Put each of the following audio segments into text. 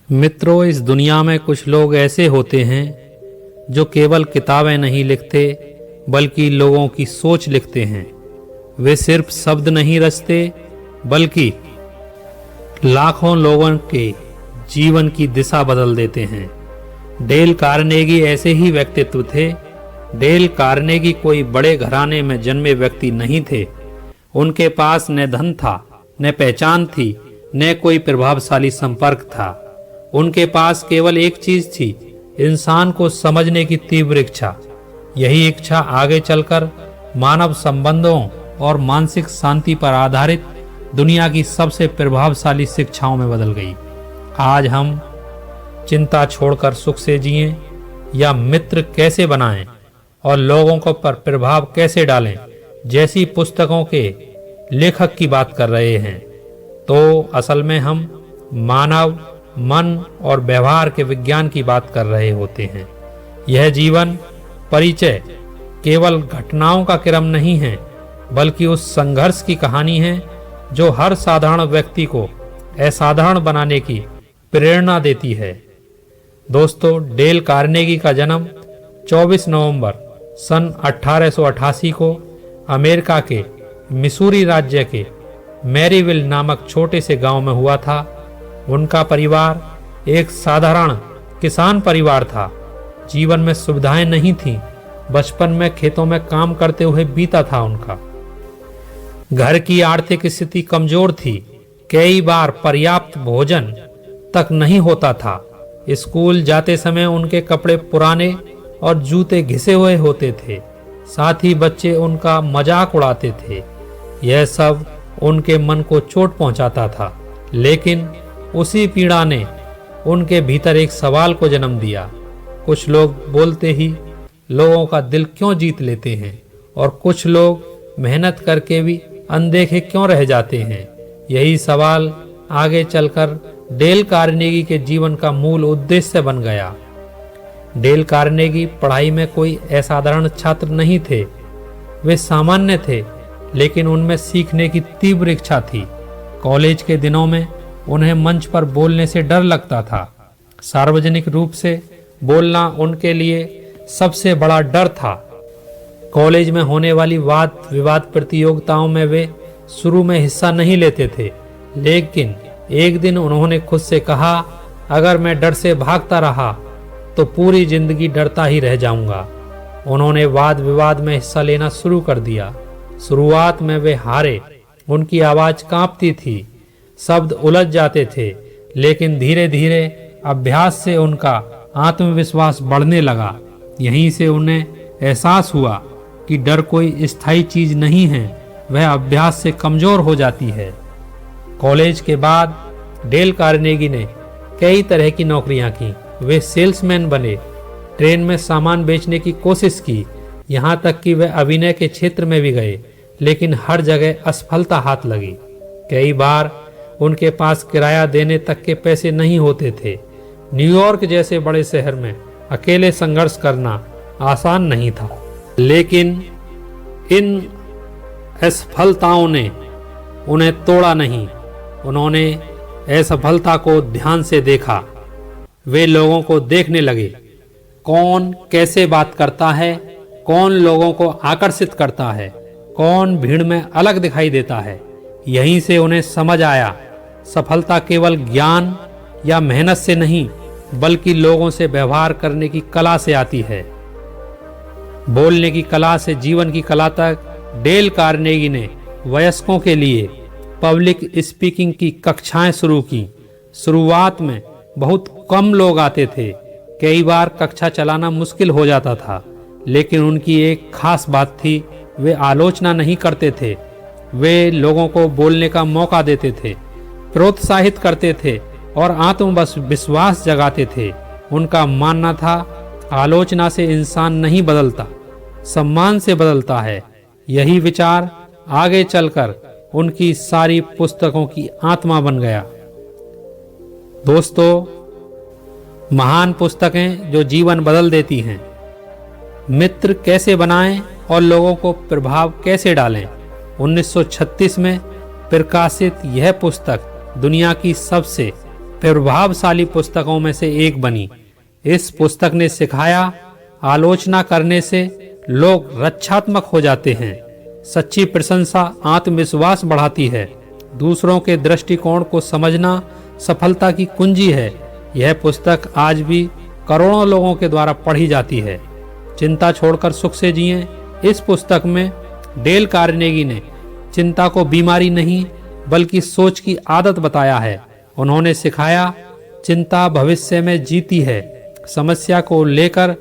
मित्रों, इस दुनिया में कुछ लोग ऐसे होते हैं जो केवल किताबें नहीं लिखते बल्कि लोगों की सोच लिखते हैं। वे सिर्फ शब्द नहीं रचते बल्कि लाखों लोगों के जीवन की दिशा बदल देते हैं। डेल कार्नेगी ऐसे ही व्यक्तित्व थे। डेल कार्नेगी कोई बड़े घराने में जन्मे व्यक्ति नहीं थे। उनके पास न धन था, न पहचान थी, न कोई प्रभावशाली संपर्क था। उनके पास केवल एक चीज थी, इंसान को समझने की तीव्र इच्छा। यही इच्छा आगे चलकर मानव संबंधों और मानसिक शांति पर आधारित दुनिया की सबसे प्रभावशाली शिक्षाओं में बदल गई। आज हम चिंता छोड़कर सुख से जिएं या मित्र कैसे बनाएं और लोगों को पर प्रभाव कैसे डालें जैसी पुस्तकों के लेखक की बात कर रहे हैं, तो असल में हम मानव मन और व्यवहार के विज्ञान की बात कर रहे होते हैं। यह जीवन परिचय केवल घटनाओं का क्रम नहीं है, बल्कि उस संघर्ष की कहानी है जो हर साधारण व्यक्ति को असाधारण बनाने की प्रेरणा देती है। दोस्तों, डेल कार्नेगी का जन्म 24 नवंबर सन 1888 को अमेरिका के मिसूरी राज्य के मैरीविल नामक छोटे से गांव में हुआ था। उनका परिवार एक साधारण किसान परिवार था। जीवन में सुविधाएं नहीं थीं। बचपन में खेतों में काम करते हुए बीता था उनका। घर की आर्थिक स्थिति कमजोर थी। कई बार पर्याप्त भोजन तक नहीं होता था। स्कूल जाते समय उनके कपड़े पुराने और जूते घिसे हुए होते थे। साथ ही बच्चे उनका मजाक उड़ाते थे। यह सब उनके मन को चोट पहुंचाता था। लेकिन उसी पीड़ा ने उनके भीतर एक सवाल को जन्म दिया। कुछ लोग बोलते ही लोगों का दिल क्यों जीत लेते हैं और कुछ लोग मेहनत करके भी अनदेखे क्यों रह जाते हैं। यही सवाल आगे चलकर डेल कार्नेगी के जीवन का मूल उद्देश्य बन गया। डेल कार्नेगी पढ़ाई में कोई असाधारण छात्र नहीं थे। वे सामान्य थे, लेकिन उनमें सीखने की तीव्र इच्छा थी। कॉलेज के दिनों में उन्हें मंच पर बोलने से डर लगता था। सार्वजनिक रूप से बोलना उनके लिए सबसे बड़ा डर था। कॉलेज में होने वाली वाद विवाद प्रतियोगिताओं में वे शुरू में हिस्सा नहीं लेते थे, लेकिन एक दिन उन्होंने खुद से कहा, अगर मैं डर से भागता रहा तो पूरी जिंदगी डरता ही रह जाऊंगा। उन्होंने वाद विवाद में हिस्सा लेना शुरू कर दिया। शुरुआत में वे हारे। उनकी आवाज कांपती थी, शब्द उलझ जाते थे, लेकिन धीरे धीरे अभ्यास से उनका आत्मविश्वास बढ़ने लगा। यहीं से उन्हें एहसास हुआ कि डर कोई स्थायी चीज नहीं है, वह अभ्यास से कमजोर हो जाती है। कॉलेज के बाद डेल कार्नेगी ने कई तरह की नौकरियां की। वे सेल्समैन बने, ट्रेन में सामान बेचने की कोशिश की, यहाँ तक कि वे अभिनय के क्षेत्र में भी गए, लेकिन हर जगह असफलता हाथ लगी। कई बार उनके पास किराया देने तक के पैसे नहीं होते थे। न्यूयॉर्क जैसे बड़े शहर में अकेले संघर्ष करना आसान नहीं था, लेकिन इन असफलताओं ने उन्हें तोड़ा नहीं। उन्होंने असफलता को ध्यान से देखा। वे लोगों को देखने लगे, कौन कैसे बात करता है, कौन लोगों को आकर्षित करता है, कौन भीड़ में अलग दिखाई देता है। यहीं से उन्हें समझ आया, सफलता केवल ज्ञान या मेहनत से नहीं, बल्कि लोगों से व्यवहार करने की कला से आती है। बोलने की कला से जीवन की कला तक डेल कार्नेगी ने वयस्कों के लिए पब्लिक स्पीकिंग की कक्षाएं शुरू की। शुरुआत में बहुत कम लोग आते थे। कई बार कक्षा चलाना मुश्किल हो जाता था, लेकिन उनकी एक खास बात थी, वे आलोचना नहीं करते थे। वे लोगों को बोलने का मौका देते थे, प्रोत्साहित करते थे और आत्मविश्वास जगाते थे। उनका मानना था, आलोचना से इंसान नहीं बदलता, सम्मान से बदलता है। यही विचार आगे चलकर उनकी सारी पुस्तकों की आत्मा बन गया। दोस्तों, महान पुस्तकें जो जीवन बदल देती हैं। मित्र कैसे बनाएं और लोगों को प्रभाव कैसे डालें। 1936 में प्रकाशित यह पुस्तक दुनिया की सबसे प्रभावशाली पुस्तकों में से एक बनी। इस पुस्तक ने सिखाया, आलोचना करने से लोग रक्षात्मक हो जाते हैं। सच्ची प्रशंसा आत्मविश्वास बढ़ाती है। दूसरों के दृष्टिकोण को समझना सफलता की कुंजी है। यह पुस्तक आज भी करोड़ों लोगों के द्वारा पढ़ी जाती है। चिंता छोड़कर सुख से जिएं। इस पुस्तक में डेल कार्नेगी ने चिंता को बीमारी नहीं बल्कि सोच की आदत बताया है। उन्होंने सिखाया, चिंता भविष्य में जीती है। समस्या को लेकर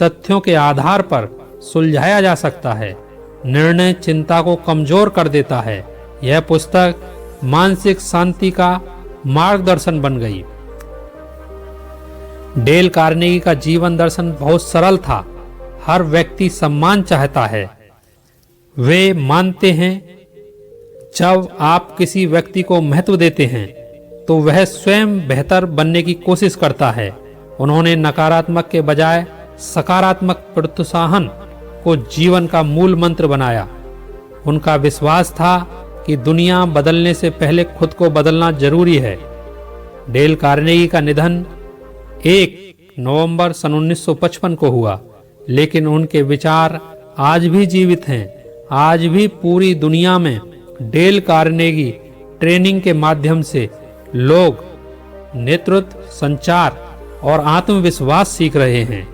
तथ्यों के आधार पर सुलझाया जा सकता है। निर्णय चिंता को कमजोर कर देता है। यह पुस्तक मानसिक शांति का मार्गदर्शन बन गई। डेल कार्नेगी का जीवन दर्शन बहुत सरल था। हर व्यक्ति सम्मान चाहता है। वे मानते हैं, जब आप किसी व्यक्ति को महत्व देते हैं तो वह स्वयं बेहतर बनने की कोशिश करता है। उन्होंने नकारात्मक के बजाय सकारात्मक प्रोत्साहन को जीवन का मूल मंत्र बनाया। उनका विश्वास था कि दुनिया बदलने से पहले खुद को बदलना जरूरी है। डेल कार्नेगी का निधन 1 नवंबर सन 1955 को हुआ, लेकिन उनके विचार आज भी जीवित हैं। आज भी पूरी दुनिया में डेल कार्नेगी ट्रेनिंग के माध्यम से लोग नेतृत्व, संचार और आत्मविश्वास सीख रहे हैं।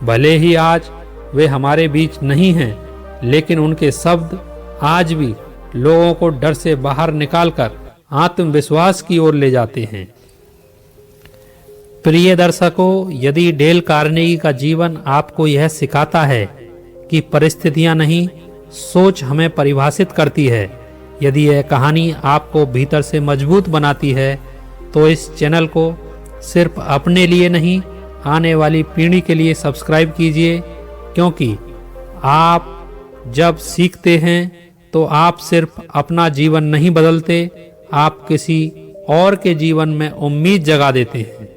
भले ही आज वे हमारे बीच नहीं हैं, लेकिन उनके शब्द आज भी लोगों को डर से बाहर निकालकर आत्मविश्वास की ओर ले जाते हैं। प्रिय दर्शकों, यदि डेल कार्नेगी का जीवन आपको यह सिखाता है कि परिस्थितियां नहीं, सोच हमें परिभाषित करती है, यदि यह कहानी आपको भीतर से मजबूत बनाती है, तो इस चैनल को सिर्फ अपने लिए नहीं, आने वाली पीढ़ी के लिए सब्सक्राइब कीजिए, क्योंकि आप जब सीखते हैं तो आप सिर्फ अपना जीवन नहीं बदलते, आप किसी और के जीवन में उम्मीद जगा देते हैं।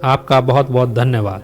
आपका बहुत बहुत धन्यवाद।